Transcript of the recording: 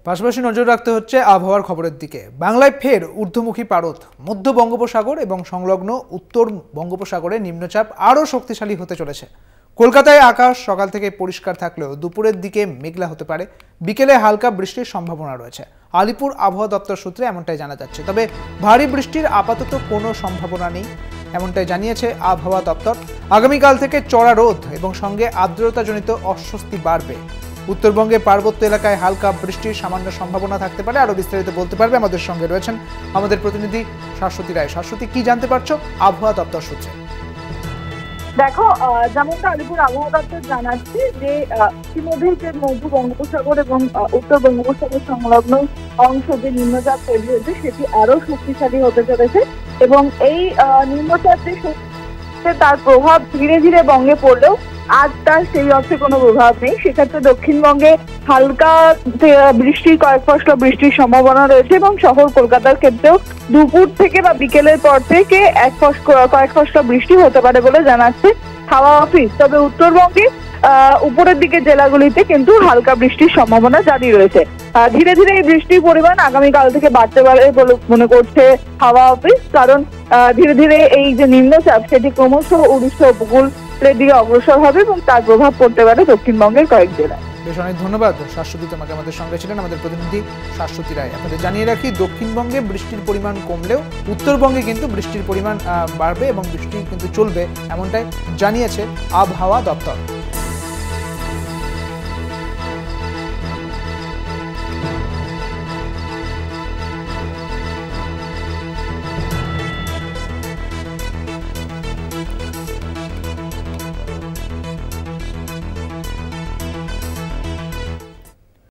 পাশাপাশি নজর রাখতে হচ্ছে আবহাওয়ার খবরের দিকে। বাংলায় ফের ঊর্ধ্বমুখী পারদ। মধ্য বঙ্গোপসাগর এবং সংলগ্ন উত্তর বঙ্গোপসাগরে নিম্নচাপ আরও শক্তিশালী হতে চলেছে। কলকাতায় আকাশ সকাল থেকে পরিষ্কার থাকলেও দুপুরের দিকে মেঘলা হতে পারে, বিকেলে হালকা বৃষ্টির সম্ভাবনা রয়েছে। আলিপুর আবহাওয়া দপ্তর সূত্রে এমনটাই জানা যাচ্ছে, তবে ভারী বৃষ্টির আপাতত কোনো সম্ভাবনা নেই এমনটাই জানিয়েছে আবহাওয়া দপ্তর। আগামীকাল থেকে চড়া রোদ এবং সঙ্গে আর্দ্রতাজনিত অস্বস্তি বাড়বে। উত্তরবঙ্গে পার্বত্য এলাকায় হালকা বৃষ্টির সামান্য সম্ভাবনা থাকতে পারে। আরো বিস্তারিত বলতে পারবে আমাদের সঙ্গে রয়েছেন আমাদের প্রতিনিধি শাশ্বতী রায়। শাশ্বতী, কি জানতে পারছো আবহাওয়া দপ্তর সূত্রে? দেখো, যেমনটা আলিপুর আবহাওয়া দপ্তর জানাচ্ছে যে ইতিমধ্যে যে মধ্য বঙ্গোপসাগর এবং উত্তর বঙ্গোপসাগর সংলগ্ন অংশ যে নিম্নচাপ তৈরি হয়েছে সেটি আরো শক্তিশালী হতে চলেছে এবং এই নিম্নচাপ যে তার প্রভাব ধীরে ধীরে বঙ্গে পড়লেও আজ তার সেই অর্থে কোনো প্রভাব নেই। সেক্ষেত্রে দক্ষিণবঙ্গে হালকা বৃষ্টির কয়েক ফসলা বৃষ্টির সম্ভাবনা রয়েছে এবং শহর কলকাতার ক্ষেত্রেও দুপুর থেকে বা বিকেলের পর থেকে কয়েক ফসলা বৃষ্টি হতে পারে বলে জানাচ্ছে হাওয়া অফিস। তবে উত্তরবঙ্গে উপরের দিকে জেলাগুলিতে কিন্তু হালকা বৃষ্টির সম্ভাবনা জারি রয়েছে। ধীরে ধীরে এই বৃষ্টির পরিমাণ আগামীকাল থেকে বাড়তে পারে বলে মনে করছে হাওয়া অফিস, কারণ ধীরে ধীরে এই যে নিম্নচাপ সেটি ক্রমশ উড়িষ্যা উপকূলের দিকে অগ্রসর হবে এবং তার প্রভাব পড়তে পারে দক্ষিণবঙ্গের কয়েক জেলায়। বেশ, অনেক ধন্যবাদ শাশ্বতী, তোমাকে আমাদের সঙ্গে ছিলেন আমাদের প্রতিনিধি শাশ্বতী রায়। আপনাদের জানিয়ে রাখি, দক্ষিণবঙ্গে বৃষ্টির পরিমাণ কমলেও উত্তরবঙ্গে কিন্তু বৃষ্টির পরিমাণ বাড়বে এবং বৃষ্টি কিন্তু চলবে এমনটাই জানিয়েছে আবহাওয়া দপ্তর।